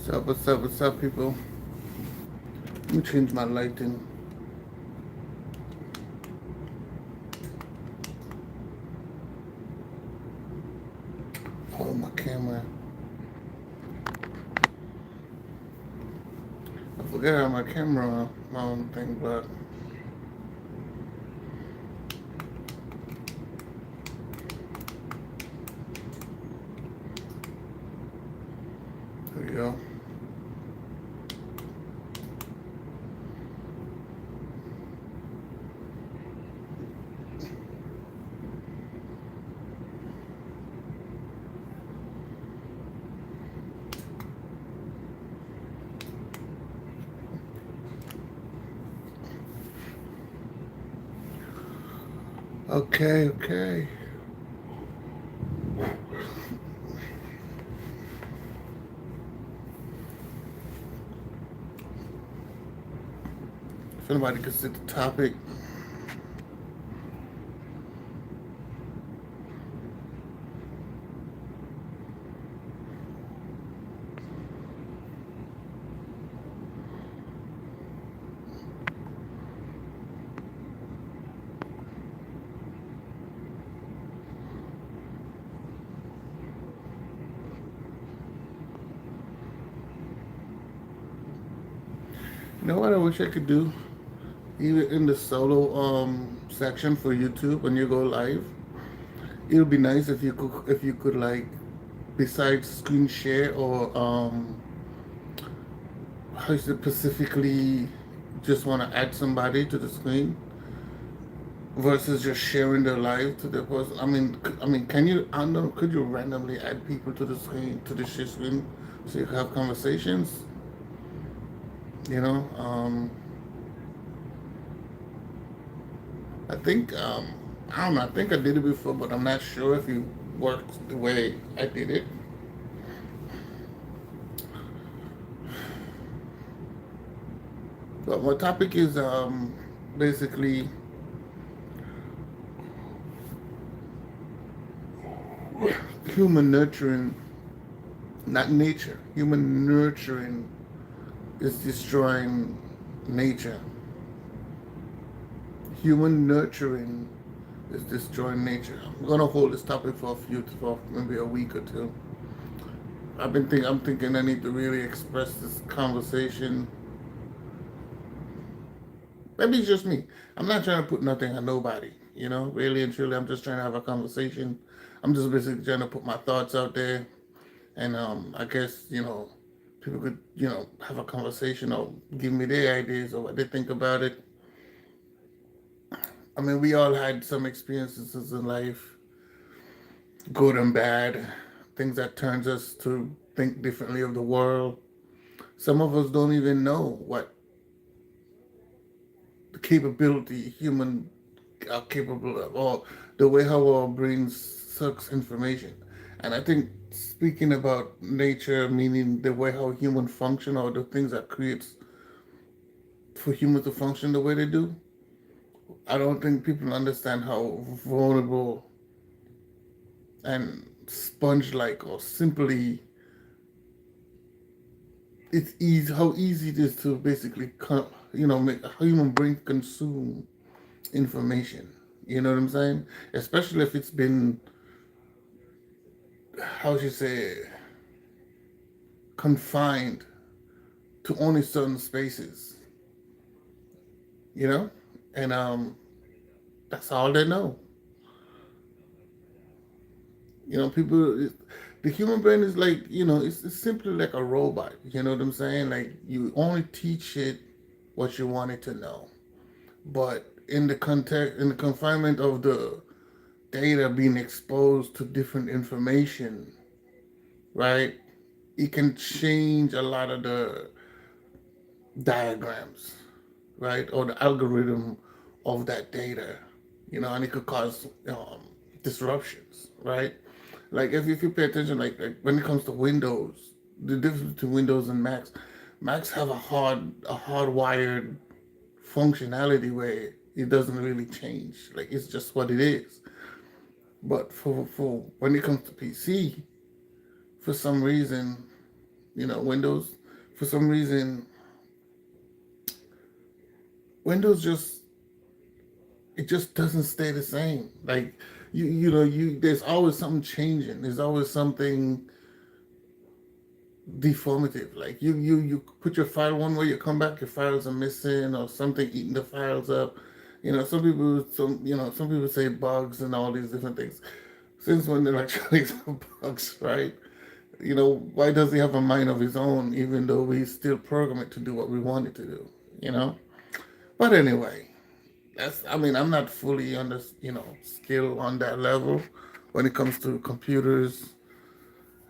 What's up, people? Let me change my lighting. Oh, my camera. I forgot how my camera thing, but there we go. Okay. If anybody could see the topic, you know what I wish I could do? Even in the solo section for YouTube when you go live, it would be nice if you could like besides screen share or how is it specifically just want to add somebody to the screen versus just sharing their life to the person. Can you? I don't know. Could you randomly add people to the screen to the share screen so you can have conversations? You know, I think I don't know. I think I did it before, but I'm not sure if it worked the way I did it. But my topic is basically human nurturing, not nature. Human nurturing is destroying nature. Human nurturing is destroying nature. I'm gonna hold this topic for maybe a week or two. I'm thinking I need to really express this conversation. Maybe it's just me. I'm not trying to put nothing on nobody. You know, really and truly, I'm just trying to have a conversation. I'm just basically trying to put my thoughts out there, and I guess people could have a conversation or give me their ideas or what they think about it. I mean, we all had some experiences in life, good and bad, things that turns us to think differently of the world. Some of us don't even know what the capability human are capable of, or the way how our brains sucks information. And I think speaking about nature, meaning the way how human function or the things that creates for humans to function the way they do, I don't think people understand how vulnerable and sponge-like or simply it's easy how easy it is to basically make a human brain consume information. You know what I'm saying? Especially if it's been, how should you say, confined to only certain spaces. You know, and that's all they know. People. The human brain is like it's simply like a robot. You know what I'm saying? Like you only teach it what you want it to know, but in the confinement of the data being exposed to different information, right? It can change a lot of the diagrams, right, or the algorithm of that data, and it could cause disruptions, right? Like if you pay attention, like when it comes to Windows, the difference between Windows and Macs have a hardwired functionality where it doesn't really change. Like it's just what it is. But for when it comes to PC, for some reason, Windows. For some reason, Windows just doesn't stay the same. Like there's always something changing. There's always something deformative. Like you put your file one way, you come back, your files are missing or something eating the files up. Some people say bugs and all these different things. Since when electronics have bugs, right? Why does he have a mind of his own, even though we still program it to do what we want it to do? You know. But anyway, I'm not fully on this, skill on that level when it comes to computers.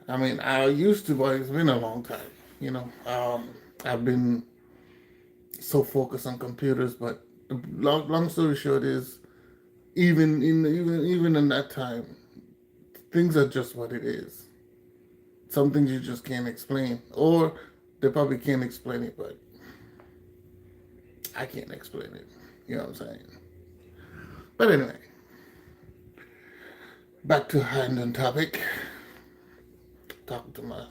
I used to, but it's been a long time. I've been so focused on computers, but the long story short is, even in that time, things are just what it is. Some things you just can't explain, or they probably can't explain it, but I can't explain it. You know what I'm saying? But anyway, back to hand on topic. Talking to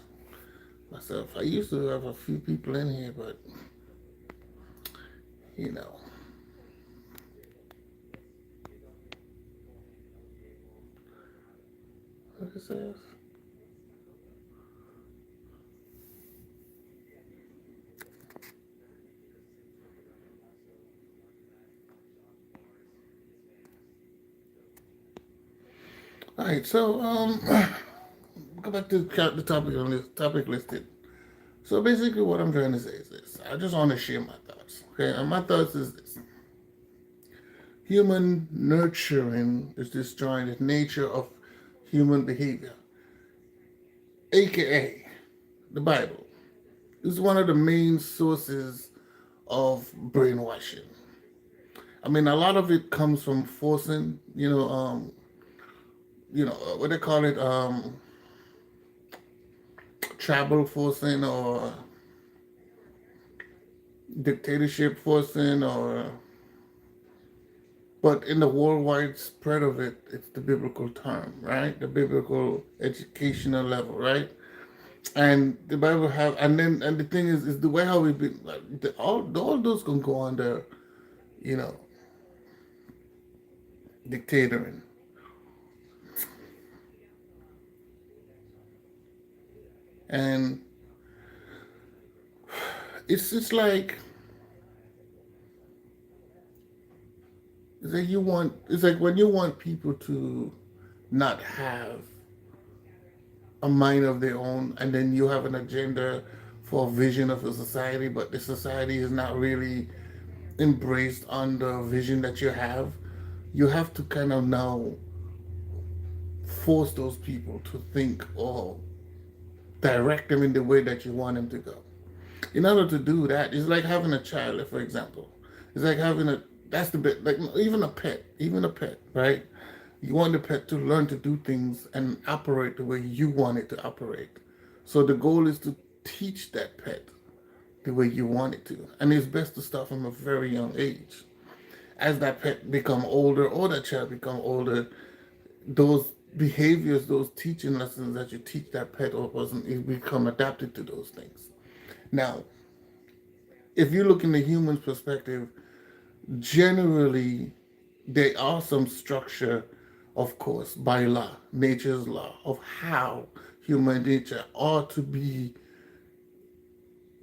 myself. I used to have a few people in here, but you know, what it says. All right, so go back to the topic on this topic listed. So basically, what I'm trying to say is this: I just want to share my thoughts. Okay, and my thoughts is this: human nurturing is destroying the nature of human behavior, aka the Bible. Is one of the main sources of brainwashing. A lot of it comes from forcing, what they call it, tribal forcing or dictatorship forcing, but in the worldwide spread of it, it's the biblical term, right? The biblical educational level, right? And the Bible have, and the thing is the way how we've been, like, all those can go under, you know, dictatoring. And it's like when you want people to not have a mind of their own, and then you have an agenda for a vision of a society, but the society is not really embraced on the vision that you have. You have to kind of now force those people to think or direct them in the way that you want them to go. In order to do that, it's like having a child, for example. It's like having that's the bit, like even a pet, right? You want the pet to learn to do things and operate the way you want it to operate. So the goal is to teach that pet the way you want it to. And it's best to start from a very young age. As that pet become older or that child become older, those behaviors, those teaching lessons that you teach that pet or person, it become adapted to those things. Now, if you look in the human's perspective, generally there are some structure, of course, by law, nature's law, of how human nature ought to be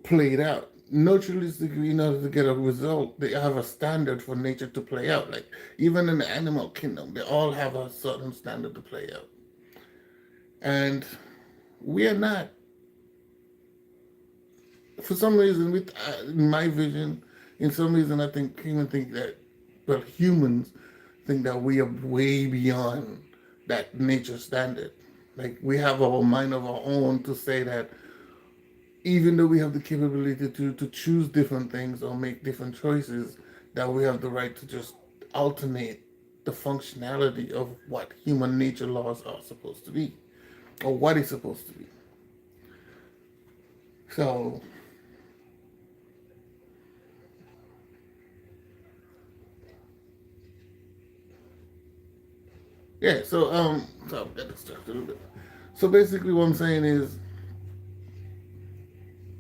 played out. Naturalistically, in order to get a result, they have a standard for nature to play out. Like even in the animal kingdom, they all have a certain standard to play out. And we are not, for some reason, with in my vision, in some reason, I think humans think that we are way beyond that nature standard. Like we have our mind of our own to say that even though we have the capability to choose different things or make different choices, that we have the right to just alternate the functionality of what human nature laws are supposed to be or what it's supposed to be. So yeah, so I got distracted a little bit. So basically what I'm saying is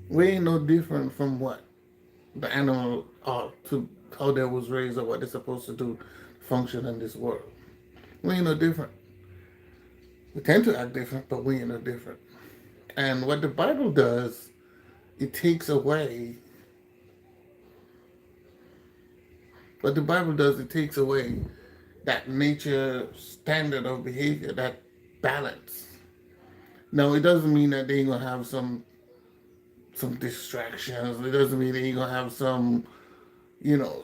We ain't no different from what the animal are to how they was raised or what they're supposed to do function in this world. We ain't no different. We tend to act different, but we ain't no different. And what the Bible does, it takes away what the Bible does, it takes away that nature standard of behavior, that balance. Now it doesn't mean that they ain't gonna have some distractions. It doesn't mean they ain't gonna have some,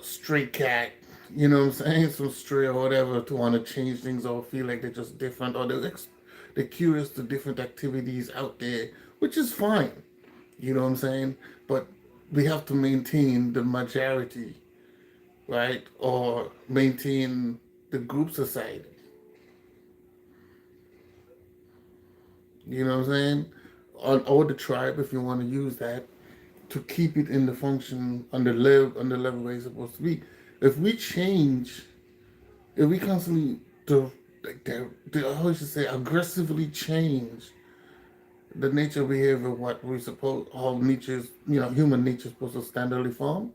stray cat, what I'm saying? Some stray or whatever to want to change things or feel like they're just different or they're curious to different activities out there, which is fine. You know what I'm saying? But we have to maintain the majority, right? Or maintain the group society. You know what I'm saying? Or the tribe, if you want to use that, to keep it in the function on the level where it's supposed to be. If we change, if we constantly how should say aggressively change the nature of behavior, what we suppose how nature's human nature is supposed to standardly form,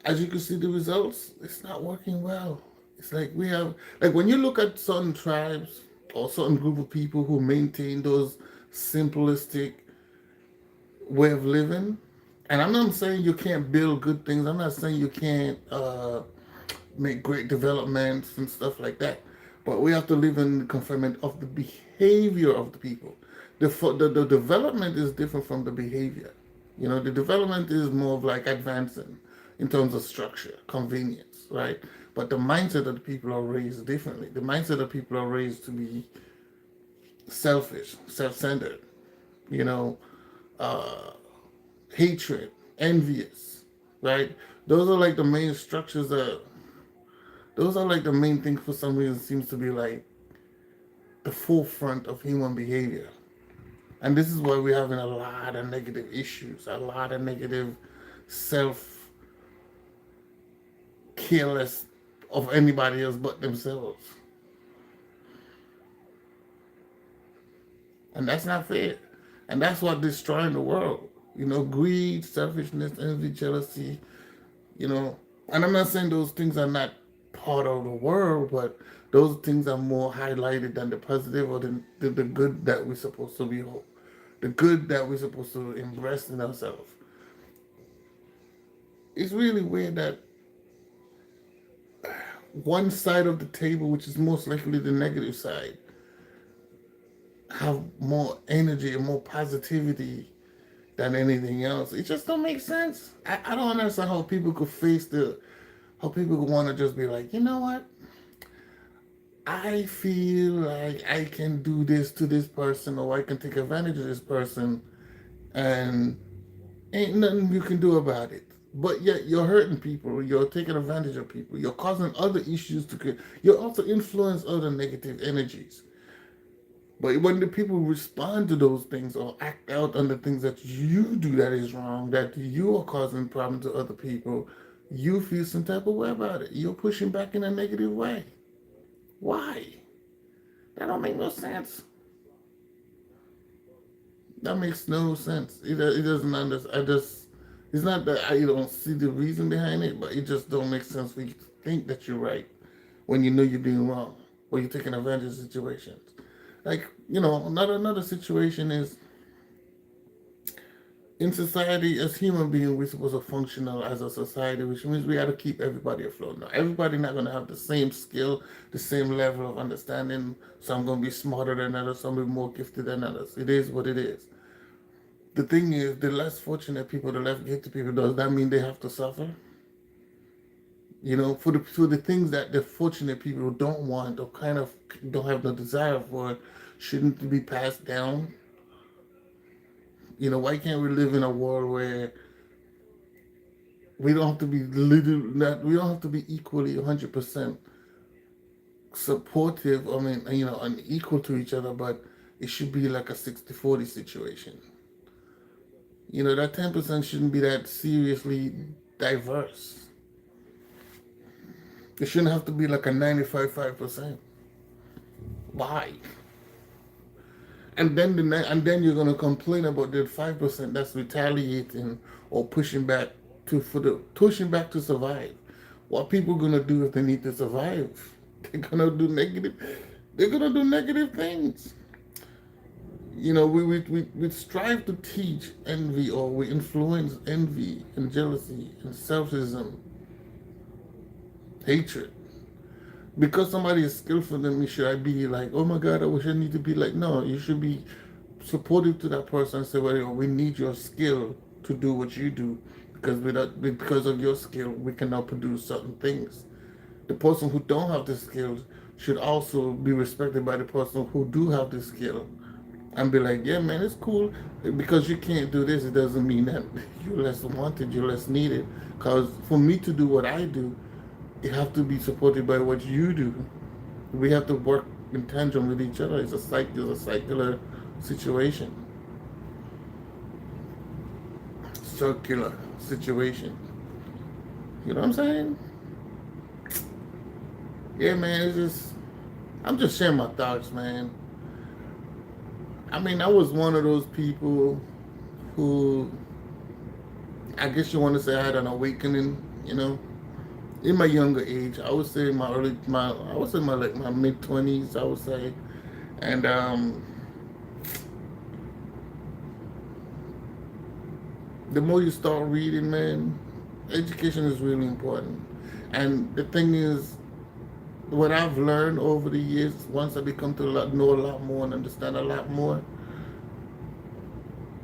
as you can see the results, it's not working well. It's like we have like when you look at certain tribes or certain group of people who maintain those simplistic way of living. And I'm not saying you can't build good things. I'm not saying you can't make great developments and stuff like that. But we have to live in the confinement of the behavior of the people. The development is different from the behavior. The development is more of like advancing in terms of structure, convenience, right? But the mindset of the people are raised differently. The mindset of people are raised to be selfish, self-centered, you know, uh, hatred, envious, right? Those are like the main structures that, those are like the main things for some reason seems to be like the forefront of human behavior. And this is why we're having a lot of negative issues, a lot of negative self careless of anybody else but themselves. And that's not fair. And that's what destroying the world. Greed, selfishness, envy, jealousy, you know. And I'm not saying those things are not part of the world, but those things are more highlighted than the positive or the good that we're supposed to be, the good that we're supposed to embrace in ourselves. It's really weird that one side of the table, which is most likely the negative side, have more energy and more positivity than anything else. It just don't make sense. I don't understand how people could how people could want to just be like, you know what? I feel like I can do this to this person or I can take advantage of this person and ain't nothing you can do about it. But yet you're hurting people, you're taking advantage of people, you're causing other issues you also influence other negative energies. But when the people respond to those things or act out on the things that you do that is wrong, that you are causing problems to other people, you feel some type of way about it. You're pushing back in a negative way. Why? That don't make no sense. That makes no sense. It doesn't understand. It's not that I don't see the reason behind it, but it just don't make sense for you to think that you're right when you know you're doing wrong or you're taking advantage of situations. Like, another situation is in society as human beings, we're supposed to function as a society, which means we got to keep everybody afloat. Now, everybody not going to have the same skill, the same level of understanding. Some going to be smarter than others, some will be more gifted than others. It is what it is. The thing is, the less fortunate people, the less gifted people, does that mean they have to suffer? For the things that the fortunate people don't want or kind of don't have the desire for, shouldn't be passed down. Why can't we live in a world where we don't have to be we don't have to be equally 100% supportive, I mean, and equal to each other, but it should be like a 60-40 situation. That 10% shouldn't be that seriously diverse. It shouldn't have to be like a 95-5%. Why? And then you're gonna complain about the 5% that's retaliating or pushing back to survive. What people gonna do if they need to survive? They're gonna do negative. They're gonna do negative things. We strive to teach envy, or we influence envy and jealousy and selfism, hatred. Because somebody is skillful than me, should I be like, oh my God, I wish I need to be like, no, you should be supportive to that person and say, well, we need your skill to do what you do, because of your skill, we can now produce certain things. The person who don't have the skills should also be respected by the person who do have the skill, and be like, yeah, man, it's cool. Because you can't do this, it doesn't mean that you're less wanted, you're less needed. Because for me to do what I do, you have to be supported by what you do. We have to work in tandem with each other. It's a circular situation. Circular situation. You know what I'm saying? Yeah, man, I'm just sharing my thoughts, man. I mean, I was one of those people who, I guess you want to say, I had an awakening, in my younger age. I would say I would say my mid 20s, I would say. And the more you start reading, man, education is really important. And the thing is, what I've learned over the years, once I become to know a lot more and understand a lot more,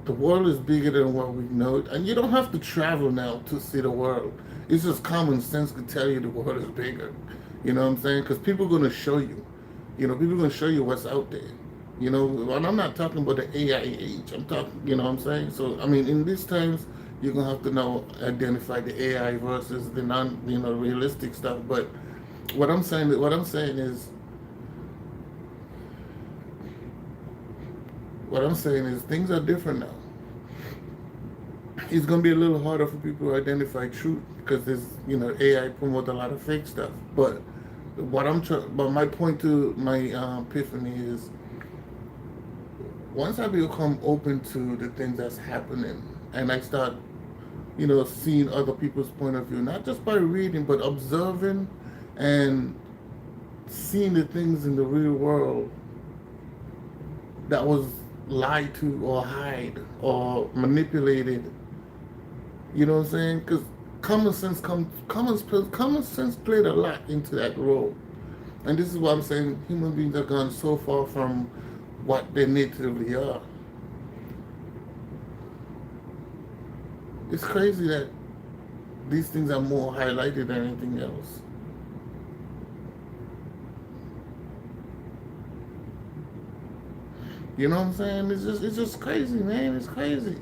the world is bigger than what we know it. And you don't have to travel now to see the world. It's just common sense to tell you the world is bigger. You know what I'm saying? Because people are going to show you. People are going to show you what's out there. And I'm not talking about the AI age. I'm talking, you know what I'm saying? So, I mean, in these times, you're going to have to now identify the AI versus the non, realistic stuff. But what I'm saying is, things are different now. It's going to be a little harder for people to identify truth because AI promote a lot of fake stuff. But but my point to my epiphany is, once I become open to the things that's happening, and I start, seeing other people's point of view, not just by reading, but observing and seeing the things in the real world that was lied to or hide or manipulated. You know what I'm saying? Because common sense played a lot into that role. And this is what I'm saying. Human beings have gone so far from what they natively are. It's crazy that these things are more highlighted than anything else. You know what I'm saying? It's just crazy, man. It's crazy.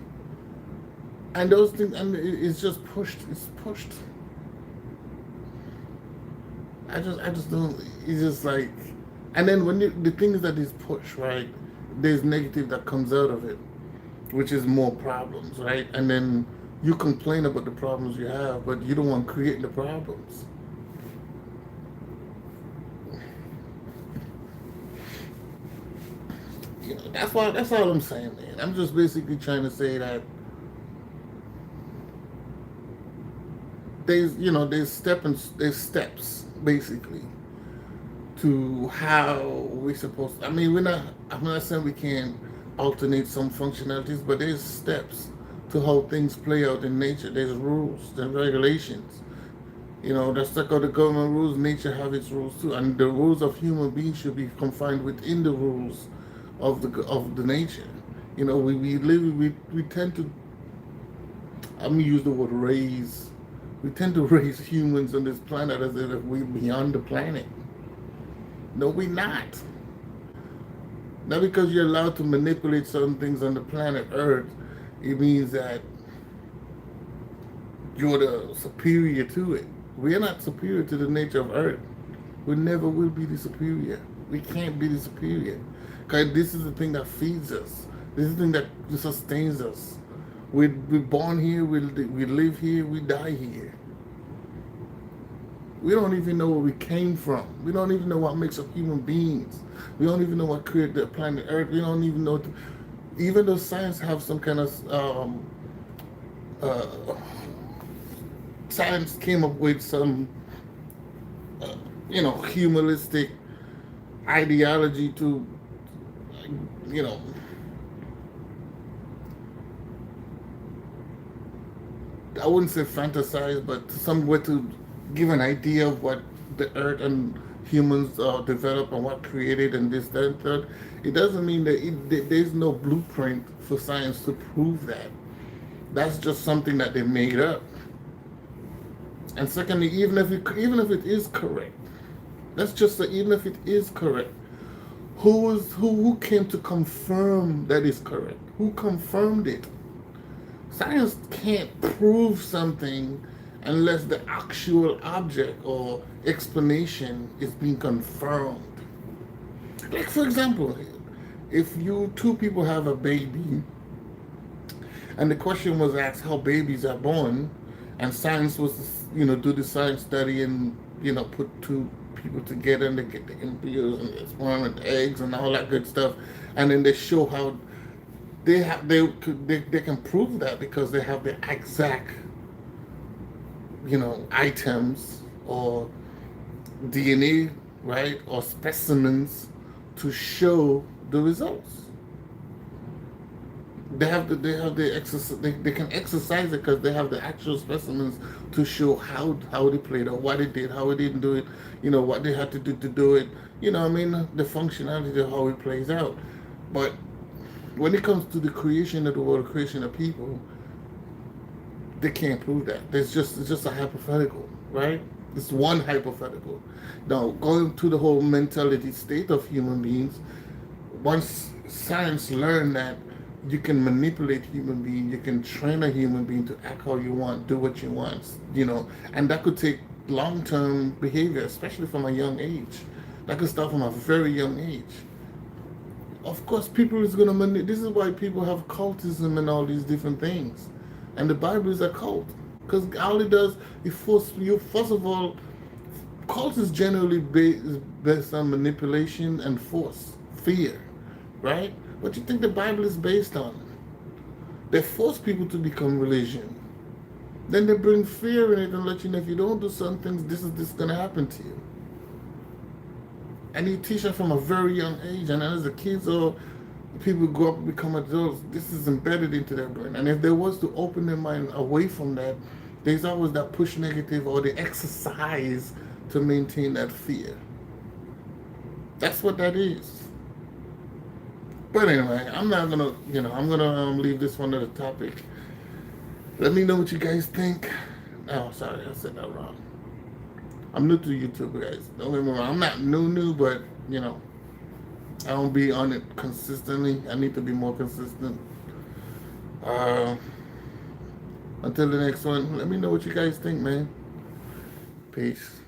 And those things, and it's just pushed. It's pushed. I just don't. It's just like, and then the things that is pushed, right? There's negative that comes out of it, which is more problems, right? And then you complain about the problems you have, but you don't want to create the problems. That's all I'm saying, man. I'm just basically trying to say that there's steps basically to how we supposed. I mean, I'm not saying we can alternate some functionalities, but there's steps to how things play out in nature. There's rules, there's regulations. That's like how the government rules. Nature have its rules too, and the rules of human beings should be confined within the rules of the nature. We tend to. I'm gonna use the word raise. We tend to raise humans on this planet as if we're beyond the planet. No, we're not. Not because you're allowed to manipulate certain things on the planet Earth, it means that you're the superior to it. We're not superior to the nature of Earth. We never will be the superior. We can't be the superior. Because this is the thing that feeds us. This is the thing that sustains us. We're born here, we live here, we die here. We don't even know where we came from. We don't even know what makes up human beings. We don't even know what created the planet Earth. We don't even know. Even though science have some kind of uh, science came up with some uh, humanistic ideology to you know I wouldn't say fantasize, but somewhere to give an idea of what the earth and humans developed and what created and this, that, and third. It doesn't mean that there's no blueprint for science to prove that. That's just something that they made up. And secondly, even if it is correct, let's just say even if it is correct, who came to confirm that it's correct? Who confirmed it? Science can't prove something unless the actual object or explanation is being confirmed. Like, for example, if you two people have a baby and the question was asked how babies are born, and science was, do the science study and, put two people together and they get the embryos and the sperm and the eggs and all that good stuff, and then they show how they can prove that because they have the exact items or DNA, right, or specimens to show the results. They have the exercise. They can exercise it because they have the actual specimens to show how they played or what they did, how they didn't do it, what they had to do to do it. I mean, the functionality of how it plays out. But when it comes to the creation of the world, creation of people, they can't prove that. It's just a hypothetical, right? It's one hypothetical. Now, going to the whole mentality state of human beings, once science learned that you can manipulate human being, you can train a human being to act how you want, do what you want, and that could take long-term behavior, especially from a young age. That could start from a very young age. Of course, people is gonna this is why people have cultism and all these different things, and the Bible is a cult because all it does it force you. First of all, cult is generally based on manipulation and force, fear, right? What do you think the Bible is based on? They force people to become religion. Then they bring fear in it and let you know if you don't do some things, this is gonna happen to you. And you teach them from a very young age, and as the kids or people grow up and become adults, this is embedded into their brain. And if there was to open their mind away from that, there's always that push negative or the exercise to maintain that fear. That's what that is. But anyway, I'm not gonna, I'm gonna leave this one to the topic. Let me know what you guys think. Oh, sorry, I said that wrong. I'm new to YouTube, guys. Don't get me wrong. I'm not new, but I don't be on it consistently. I need to be more consistent. Uh, until the next one, let me know what you guys think, man. Peace.